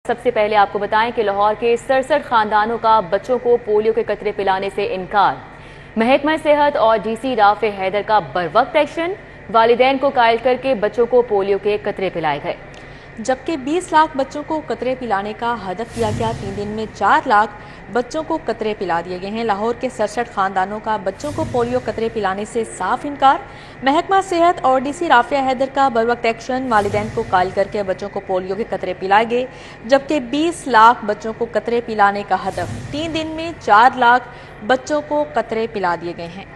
सबसे पहले आपको बताएं कि लाहौर के 67 खानदानों का बच्चों को पोलियो के कतरे पिलाने से इनकार। महकमा सेहत और डीसी राफे हैदर का बरवक्त एक्शन। वालिदैन को कायल करके बच्चों को पोलियो के कतरे पिलाए गए। जबकि 20 लाख बच्चों को कतरे पिलाने का हदफ दिया गया। 3 दिन में 4 लाख बच्चों को कतरे पिला दिए गए हैं। लाहौर के 67 खानदानों का बच्चों को पोलियो कतरे पिलाने से साफ इनकार। महकमा सेहत और डीसी राफिया हैदर का बरवक्त एक्शन। वालिदैन को कायल करके बच्चों को पोलियो के कतरे पिलाए गए। जबकि 20 लाख बच्चों को कतरे पिलाने का हदफ। 3 दिन में 4 लाख बच्चों को कतरे पिला दिए गए हैं।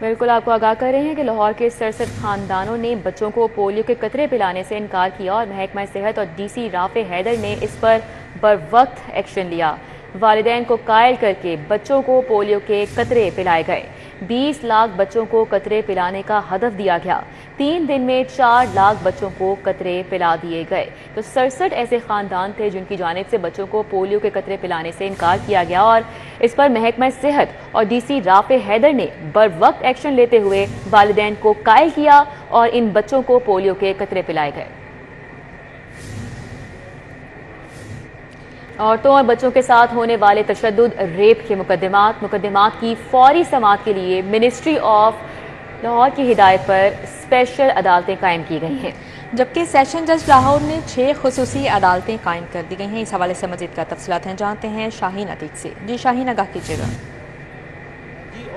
बिल्कुल आपको आगाह कर रहे हैं कि लाहौर के 67 खानदानों ने बच्चों को पोलियो के कतरे पिलाने से इनकार किया और महकमा सेहत और डीसी राफे हैदर ने इस पर बरवक्त एक्शन लिया। वालिदैन को कायल करके बच्चों को पोलियो के कतरे पिलाए गए। 20 लाख बच्चों को कतरे पिलाने का हदफ दिया गया। 3 दिन में 4 लाख बच्चों को कतरे पिला दिए गए। तो 67 ऐसे खानदान थे जिनकी जानिब से बच्चों को पोलियो के कतरे पिलाने से इनकार किया गया और इस पर महकमा सेहत और डीसी राफे हैदर ने बरवक्त एक्शन लेते हुए वालिदैन को कायल किया और इन बच्चों को पोलियो के कतरे पिलाए गए। औरतों और बच्चों के साथ होने वाले तशद्दुद रेप के मुकदमात की फौरी समाअत के लिए मिनिस्ट्री ऑफ लाहौर की हिदायत पर स्पेशल अदालतें कायम की गई हैं। जबकि सेशन जज लाहौर ने 6 खुसूसी अदालतें कायम कर दी गई हैं। इस हवाले से मजीद का तफसीलात हैं, जानते हैं शाहीन अतीक से। जी शाहीन, आगाह कीजिएगा।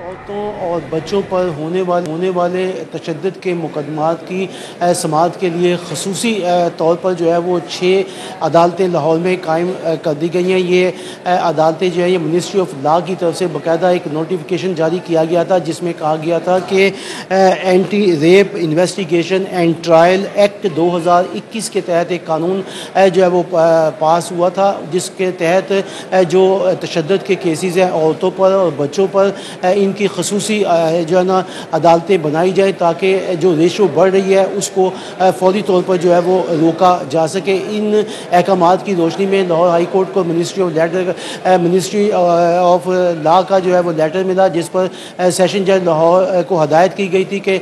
औरतों और बच्चों पर होने वाले तशद्दुद के मुकदमात की समाअत के लिए खसूसी तौर पर जो है वो 6 अदालतें लाहौर में कायम कर दी गई हैं। ये अदालतें जो है ये मिनिस्ट्री ऑफ लॉ की तरफ से बाकायदा एक नोटिफिकेशन जारी किया गया था जिसमें कहा गया था कि anti rape investigation and trial act 2021 के तहत एक कानून जो है वो पास हुआ था, जिसके तहत जो तशद्दुद के केसेस हैं औरतों पर और बच्चों पर इनकी खसूसी जो है ना अदालतें बनाई जाए ताकि जो रेशो बढ़ रही है उसको फौरी तौर पर जो है वो रोका जा सके। इन अहकामात की रोशनी में लाहौर हाई कोर्ट को मिनिस्ट्री ऑफ लॉ का जो है वो लेटर मिला, जिस पर सेशन जज लाहौर को हदायत की गई थी कि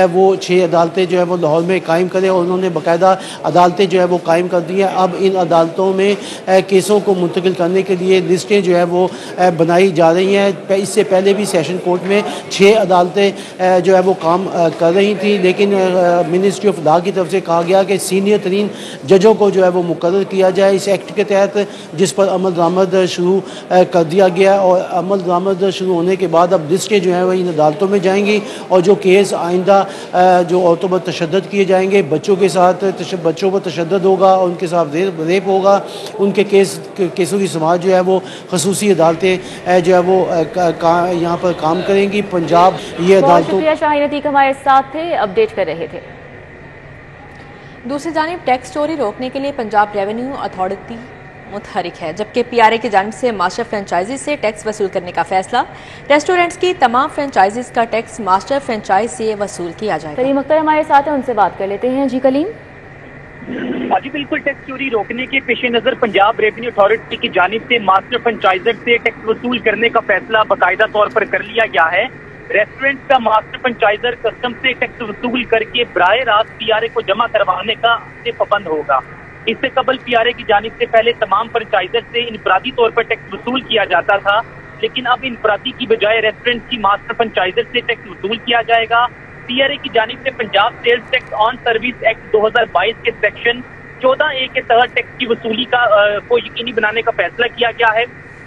वो 6 अदालतें जो है वो लाहौर में कायम करें और उन्होंने बाकायदा अदालतें जो है वो कायम कर दी हैं। अब इन अदालतों में केसों को मुंतकिल करने के लिए लिस्टें जो है वो बनाई जा रही हैं। इससे पहले भी सेशन कोर्ट में 6 अदालतें जो है वो काम कर रही थी, लेकिन मिनिस्ट्री ऑफ लॉ की तरफ से कहा गया कि सीनियर तरीन जजों को जो है वो मुकर्रर किया जाए इस एक्ट के तहत, जिस पर अमल दरामद शुरू कर दिया गया। और अमल दरामद शुरू होने के बाद अब लिस्टें जो हैं वो इन अदालतों में जाएंगी और जो केस आइंदा जो औरतों पर तशद्दुद किए जाएंगे, बच्चों पर तशद्दुद होगा, उनके साथ रेप होगा, उनके केसों की समाअत जो है वो खसूसी अदालतें जो है वो यहाँ पर काम करेंगी। पंजाब ये अदालतों। शुक्रिया शाहीन अतीक हमारे साथ थे, अपडेट कर रहे थे। दूसरी जानिब टैक्स चोरी रोकने के लिए पंजाब रेवेन्यू अथॉरिटी मुतहरिक है, जबकि पीआरए की जानिब से मास्टर फ्रेंचाइजी से टैक्स वसूल करने का फैसला। रेस्टोरेंट्स की तमाम फ्रेंचाइजीज का टैक्स मास्टर फ्रेंचाइज से वसूल किया जाएगा। कलीम अख्तर हमारे साथ हैं, उनसे बात कर लेते हैं। जी कलीम। जी बिल्कुल, टैक्स चोरी रोकने के पेश नजर पंजाब रेवेन्यू अथॉरिटी की जानिब से मास्टर फ्रेंचाइजर से टैक्स वसूल करने का फैसला बाकायदा तौर पर कर लिया गया है। रेस्टोरेंट का मास्टर फ्रेंचाइजर कस्टम से टैक्स वसूल करके बराह रास्त पीआरए को जमा करवाने का से पाबंद होगा। इससे कबल पीआरए की जानिब से पहले तमाम फ्रेंचाइजर से इनफरादी तौर पर टैक्स वसूल किया जाता था, लेकिन अब इनफरादी की बजाय रेस्टोरेंट की मास्टर फ्रेंचाइजर से टैक्स वसूल किया जाएगा। पीआरए की जानिब से Punjab sales tax on service act 2022 के सेक्शन 14A के तहत टैक्स की वसूली को यकीनी बनाने का फैसला किया गया है।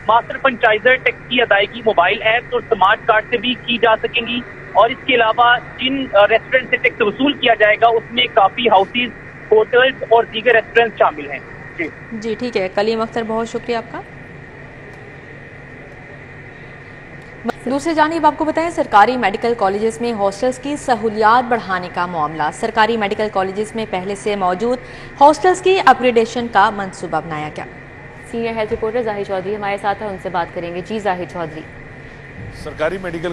मास्टर फ्रेंचाइजर टैक्स की अदायगी मोबाइल ऐप और स्मार्ट कार्ड से भी की जा सकेंगी और इसके अलावा जिन रेस्टोरेंट से टैक्स वसूल किया जाएगा उसमें काफी हाउसेज, होटल्स और दीगर रेस्टोरेंट शामिल हैं। जी ठीक है कलीम अख्तर, बहुत शुक्रिया आपका। दूसरी जानिब आपको बताएं, सरकारी मेडिकल कॉलेजेस में हॉस्टल्स की सहूलियात बढ़ाने का मामला। सरकारी मेडिकल कॉलेजेस में पहले से मौजूद हॉस्टल्स की अपग्रेडेशन का मंसूबा बनाया गया। सीनियर हेल्थ रिपोर्टर जाहिर चौधरी हमारे साथ हैं, उनसे बात करेंगे। जी जाहिर चौधरी। सरकारी मेडिकल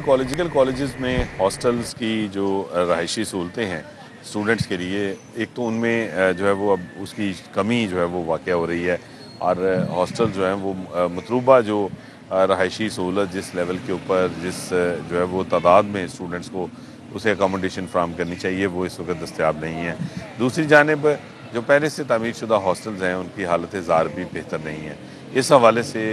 कॉलेजेस में हॉस्टल्स की जो रहायशी सहूलतें हैं स्टूडेंट्स के लिए, एक तो उनमें जो है वो अब उसकी कमी जो है वो वाक़या हो रही है और हॉस्टल जो है वो मतलूबा जो रहायशी सहूलत जिस लेवल के ऊपर जिस जो है वो तादाद में स्टूडेंट्स को उसे अकोमोडेशन फ्राहम करनी चाहिए वो इस वक्त दस्तयाब नहीं है। दूसरी जानिब जो पहले से तामीर शुदा हॉस्टल्स हैं उनकी हालत ज़ार भी बेहतर नहीं है। इस हवाले से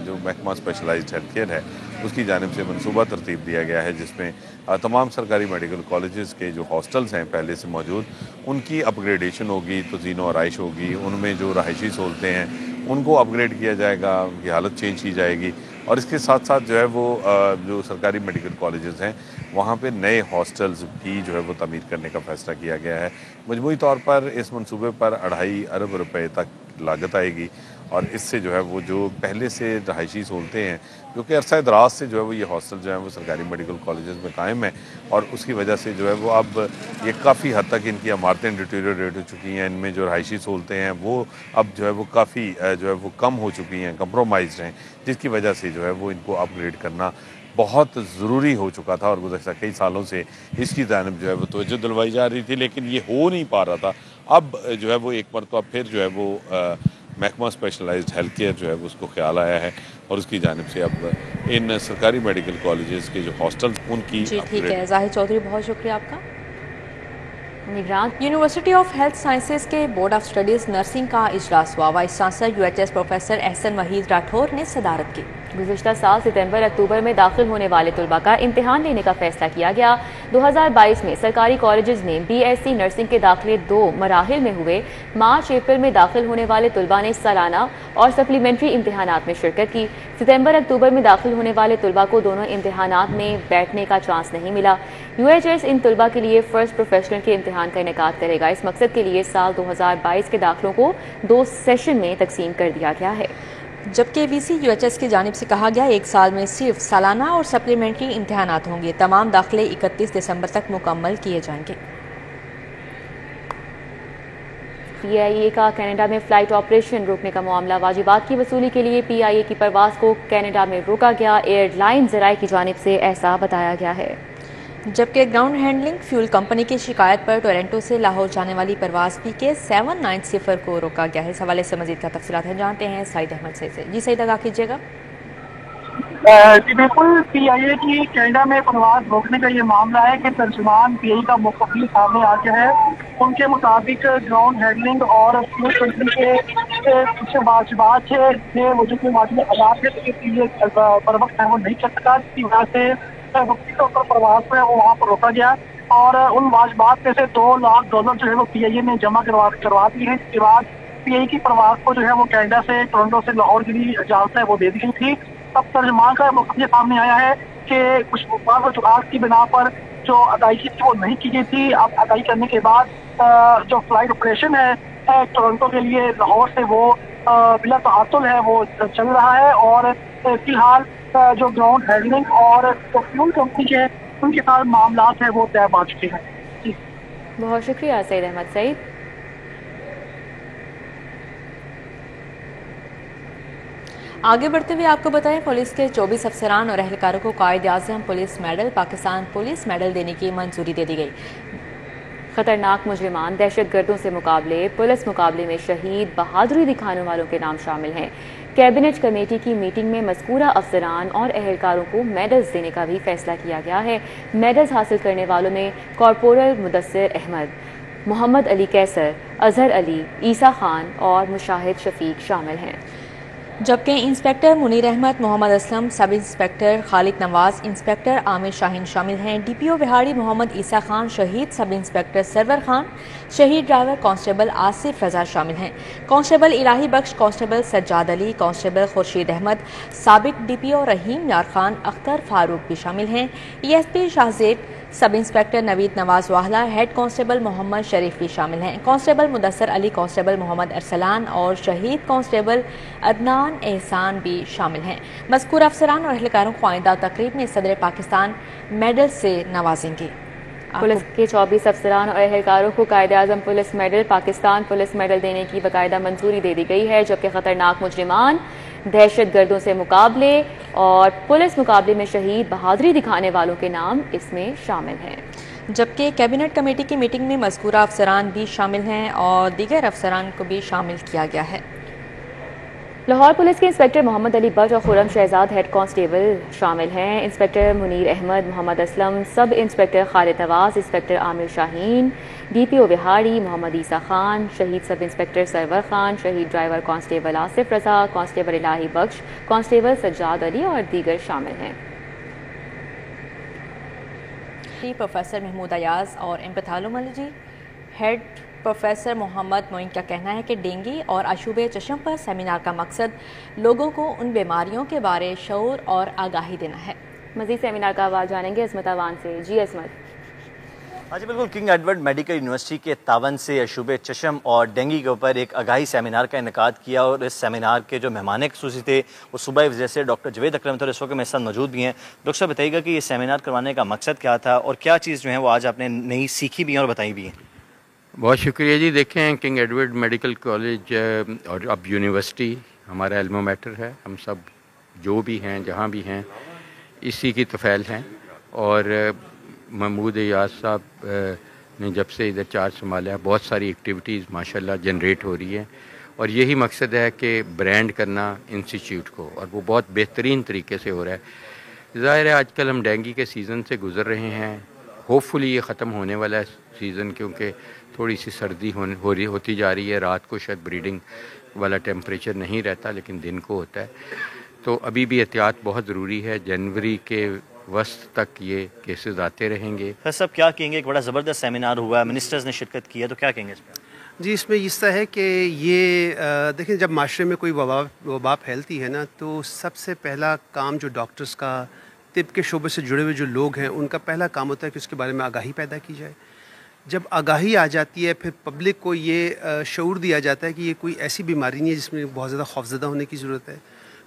जो महकमा स्पेशलाइज्ड हेल्थ केयर है उसकी जानिब से मनसूबा तरतीब दिया गया है, जिसमें तमाम सरकारी मेडिकल कॉलेजेस के जो हॉस्टल्स हैं पहले से मौजूद उनकी अपग्रेडेशन होगी, तज़ीन व आराइश होगी, उनमें जो रहायशी सहूलतें हैं उनको अपग्रेड किया जाएगा, उनकी हालत चेंज की जाएगी। और इसके साथ साथ जो है वो जो सरकारी मेडिकल कॉलेजेस हैं वहाँ पे नए हॉस्टल्स भी जो है वो तमीर करने का फ़ैसला किया गया है। मजमूई तौर पर इस मंसूबे पर 2.5 अरब रुपए तक लागत आएगी और इससे जो है वो जो पहले से रहायशी सहूलतें हैं, क्योंकि अरसा दराज से जो है वो ये हॉस्टल जो है वो सरकारी मेडिकल कॉलेजेस में कायम है और उसकी वजह से जो है वो अब ये काफ़ी हद तक इनकी इमारतें डिटीरियोरेट हो चुकी हैं, इनमें जो रहायशी सहूलतें हैं वो अब जो है वो काफ़ी जो है वो कम हो चुकी हैं, कंप्रोमाइज़ हैं, जिसकी वजह से जो है वो इनको अपग्रेड करना बहुत ज़रूरी हो चुका था और गुज़श्ता कई सालों से इसकी जानिब जो है वो तवज्जो दिलवाई जा रही थी, लेकिन ये हो नहीं पा रहा था। अब जो है वो एक मरतबा फिर जो है वो महकमा स्पेशलाइज्ड हेल्थ केयर जो है वो उसको ख्याल आया है और उसकी जानिब से अब इन सरकारी मेडिकल कॉलेजेस के जो हॉस्टल्स उनकी जी ठीक है। जाहिर चौधरी, बहुत शुक्रिया आपका। यूनिवर्सिटी ऑफ हेल्थ साइंसेज के बोर्ड ऑफ स्टडीज़ नर्सिंग का इजलास हुआ। Vice chancellor UHS professor Ahsan Waheed Rathore ने सदारत की। गुज़िश्ता साल सितंबर-अक्टूबर में दाखिल होने वाले तलबा का इम्तिहान लेने का फैसला किया गया। 2022 में सरकारी कॉलेजेस में BSc नर्सिंग के दाखिले 2 मराहिल में हुए। मार्च-अप्रैल में दाखिल होने वाले तलबा ने सालाना और सप्लीमेंट्री इम्तिहानात में शिरकत की। सितंबर-अक्टूबर में दाखिल होने वाले तलबा को दोनों इम्तिहानात में बैठने का चांस नहीं मिला। UHS इन तलबा के लिए फर्स्ट प्रोफेशनल के इम्तिहान का इनेकाद करेगा। इस मकसद के लिए साल 2022 के दाखिलों को 2 सेशन में तकसीम कर दिया गया है। जबकि VC UHS की जानिब से कहा गया 1 साल में सिर्फ सालाना और सप्लीमेंट्री इम्तिहानात होंगे। तमाम दाखिले 31 दिसंबर तक मुकम्मल किए जाएंगे। PIA का कनाडा में फ्लाइट ऑपरेशन रोकने का मामला। वाजिबात की वसूली के लिए PIA की परवाज को कनाडा में रोका गया। एयरलाइन ज़राए की जानिब से ऐसा बताया गया है। जबकि ग्राउंड हैंडलिंग फ्यूल कंपनी की शिकायत पर टोरंटो से लाहौर जाने वाली परवाज PK 790 को रोका गया है। इस हवाले से मजीद का तफसीलात है जानते हैं सईद अहमद से। जी सईद, अदा कीजिएगा। जी बिल्कुल, PIA की कनाडा में परवाज रोकने का ये मामला है कि तर्जुमान PIA का मुस्तकिल सामने आ गया है। उनके मुताबिक ग्राउंड हैंडलिंग और फ्यूल कंपनी के कुछ वाजिबात थे वो जो माजी आजाद है पर वक्त है वो नहीं कर सका, जिसकी वजह से वक्ती तौर पर प्रवास में वो वहाँ पर रोका गया और उन वाजबात में से $2 लाख जो है वो PIA ने जमा करवा दी है। इसके बाद PIA की प्रवास को जो है वो कनाडा से टोरंटो से लाहौर के लिए इजाजत है वो दे दी गई थी। तब तर्जुमान का मुकदमे सामने आया है कि कुछ वजूहात की बिना पर जो अदायगी थी वो नहीं की गई थी। अब अदायगी करने के बाद जो फ्लाइट ऑपरेशन है टोरंटो के लिए लाहौर से वो बिला तआतुल है वो चल रहा है और फिलहाल जो ग्राउंड हैंडलिंग और जो फ्यूल कंपनी के उनके साथ मामला है वो तय पा चुके हैं। जी बहुत शुक्रिया सईद अहमद। सईद, आगे बढ़ते हुए आपको बताएं, पुलिस के 24 अफसरान और अहलकारों को Quaid-e-Azam police medal, Pakistan police medal देने की मंजूरी दे दी गई। खतरनाक मुजरिमान, दहशतगर्दों से मुकाबले, पुलिस मुकाबले में शहीद, बहादुरी दिखाने वालों के नाम शामिल हैं। कैबिनेट कमेटी की मीटिंग में मज़कूरा अफसरान और अहलकारों को मेडल्स देने का भी फैसला किया गया है। मेडल्स हासिल करने वालों में कॉर्पोरल मुदस्सिर अहमद, मोहम्मद अली कैसर, अजहर अली, ईसा खान और मुशाहिद शफीक शामिल हैं। जबकि inspector Munir Ahmad, Mohammad Aslam, sub inspector Khalid Nawaz, inspector Amir Shaheen शामिल हैं। DPO बिहाड़ी मोहम्मद ईसा खान, शहीद सब इंस्पेक्टर सरवर खान, शहीद ड्राइवर कांस्टेबल आसिफ रजा शामिल हैं। Constable Ilahi Bakhsh, constable Sajjad Ali, constable Khurshid Ahmad, साबिक DPO रहीम यार खान, अख्तर फारूक भी शामिल हैं। ESP Shahzeb, sub inspector Naveed Nawaz Wahla, head constable Mohammad Sharif भी शामिल हैं। कांस्टेबल मुदस्सर अली, कांस्टेबल मोहम्मद अरसलान और शहीद कांस्टेबल अदनान एहसान भी शामिल हैं। मज़कूर अफसरान और अहलकारों को आइंदा तकरीब में सदर पाकिस्तान मेडल से नवाजेंगे। पुलिस के 24 अफसरान और अहलकारों को Quaid-e-Azam police medal, Pakistan police medal देने की बाकायदा मंजूरी दे दी गई है। जबकि खतरनाक मुजरिमान, दहशतगर्दों से मुकाबले और पुलिस मुकाबले में शहीद, बहादुरी दिखाने वालों के नाम इसमें शामिल हैं। जबकि कैबिनेट कमेटी की मीटिंग में मज़कूरा अफसरान भी शामिल हैं और दीगर अफसरान को भी शामिल किया गया है। लाहौर पुलिस के इंस्पेक्टर मोहम्मद अली बट और खुरम शहजाद हेड कांस्टेबल शामिल हैं। Inspector Munir Ahmad, Mohammad Aslam, sub inspector Khalid Nawaz, inspector Amir Shaheen, DPO Vehari Mohammad Isa Khan, शहीद सब इंस्पेक्टर सरवर खान, शहीद driver constable Asif Raza, constable Ilahi Bakhsh, constable Sajjad Ali और दीगर शामिल हैं। प्रोफेसर महमूद अयाज और एम्पैथोलॉजी हेड प्रोफेसर मोहम्मद मोइन का कहना है कि डेंगू और अशूबे चश्म पर सेमिनार का मकसद लोगों को उन बीमारियों के बारे शऊर और आगाही देना है। मज़ीद सेमिनार का आवाज़ जानेंगे अस्मत अवान से। जी अस्मत। हाँ जी बिल्कुल, किंग एडवर्ड मेडिकल यूनिवर्सिटी के तावन से अशूबे चश्म और डेंगू के ऊपर एक आगाही सेमिनार का इनेकाद किया और इस सेमिनार के जो मेहमान खसूसी थे वो सुबह वजह से डॉक्टर जवेद अकरम थे और इस वक्त मेरे साथ मौजूद भी हैं। डॉक्टर साहब बताइएगा कि ये सेमिनार करवाने का मकसद क्या था और क्या चीज़ जो है वो आज आपने नई सीखी भी हैं और बताई भी हैं। बहुत शुक्रिया जी। देखें, किंग एडवर्ड मेडिकल कॉलेज और अब यूनिवर्सिटी हमारा एल्मा मैटर है। हम सब जो भी हैं जहाँ भी हैं इसी की तफ़ैल हैं। और महमूद अयाज साहब ने जब से इधर चार्ज संभाला बहुत सारी एक्टिविटीज़ माशाल्लाह जनरेट हो रही हैं और यही मकसद है कि ब्रांड करना इंस्टीट्यूट को, और वो बहुत बेहतरीन तरीके से हो रहा है। ज़ाहिर है आजकल हम डेंगू के सीज़न से गुज़र रहे हैं। होपफुली ये ख़त्म होने वाला है सीज़न, क्योंकि थोड़ी सी सर्दी होती जा रही है। रात को शायद ब्रीडिंग वाला टेम्परेचर नहीं रहता लेकिन दिन को होता है, तो अभी भी एहतियात बहुत ज़रूरी है। जनवरी के वस्त तक ये केसेस आते रहेंगे। सर सब क्या कहेंगे, एक बड़ा ज़बरदस्त सेमिनार हुआ, मिनिस्टर्स ने शिरकत की है, तो क्या कहेंगे इस पर? जी, इसमें इस तरह है कि ये देखिए, जब माशरे में कोई वबा फैलती है ना, तो सबसे पहला काम जो डॉक्टर्स का, तिब के शोबे से जुड़े हुए जो लोग हैं, उनका पहला काम होता है कि उसके बारे में आगाही पैदा की जाए। जब आगाही आ जाती है फिर पब्लिक को ये शऊर दिया जाता है कि ये कोई ऐसी बीमारी नहीं है जिसमें बहुत ज़्यादा खौफज़दा होने की ज़रूरत है।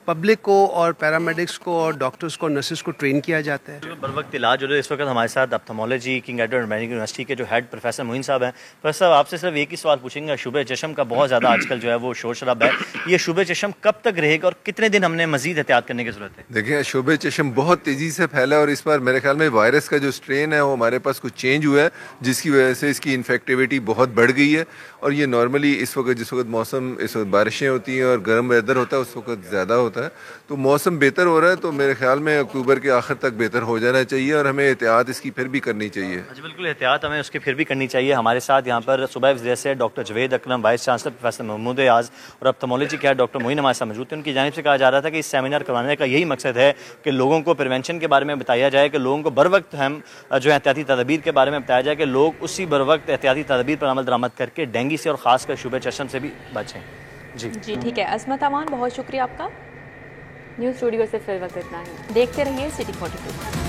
पब्लिक को और पैरामेडिक्स को और डॉक्टर्स को, नर्सेस को ट्रेन किया जाता है। बर वक्त इलाज हो रहा है। इस वक्त हमारे साथ ऑप्थेमोलॉजी किंग एडवर्ड मेडिकल यूनिवर्सिटी के जो हेड प्रोफेसर मोइन साहब हैं। प्रोफेसर साहब आपसे सिर्फ एक ही सवाल पूछेंगे, शुबे चश्म का बहुत ज़्यादा आजकल जो है वो शोर शराबा है, ये शुबे चश्म कब तक रहेगा और कितने दिन हमने मजीद एहतियात करने की ज़रूरत है? देखिए, शुबे चश्म बहुत तेज़ी से फैला और इस बार मेरे ख्याल में वायरस का जो स्ट्रेन है वो हमारे पास कुछ चेंज हुआ है, जिसकी वजह से इसकी इन्फेक्टिविटी बहुत बढ़ गई है। और ये नॉर्मली इस वक्त, जिस वक्त मौसम, इस वक्त बारिशें होती हैं और गर्म वेदर होता है, उस वक्त ज़्यादा होता है। तो मौसम बेहतर हो रहा है, तो मेरे ख्याल में अक्टूबर के आखिर तक बेहतर हो जाना चाहिए और हमें एहतियात इसकी फिर भी करनी चाहिए। अच्छा, बिल्कुल एहतियात हमें उसकी फिर भी करनी चाहिए। हमारे साथ यहाँ पर सुबह जैसे doctor Javed Akram, vice chancellor professor Mahmood Ayaz और ऑप्थेमोलॉजी के डॉक्टर मोइन हमारे साथ मौजूद थे। उनकी जानिब से कहा जा रहा था कि इस सेमिनार करवाने का यही मकसद है कि लोगों को प्रिवेंशन के बारे में बताया जाए, कि लोगों को बर वक्त हम जो एहतियाती तदबीर के बारे में बताया जाए, कि लोग उसी बर वक्त एहतियाती तदबीर पर अमल दरामद करके डेंगू से और ख़ासकर शुबे चश्म से भी बचें। जी ठीक है अस्मत अमान, बहुत शुक्रिया आपका। न्यूज़ स्टूडियो से फिर वक्त इतना ही। देखते रहिए सिटी 42।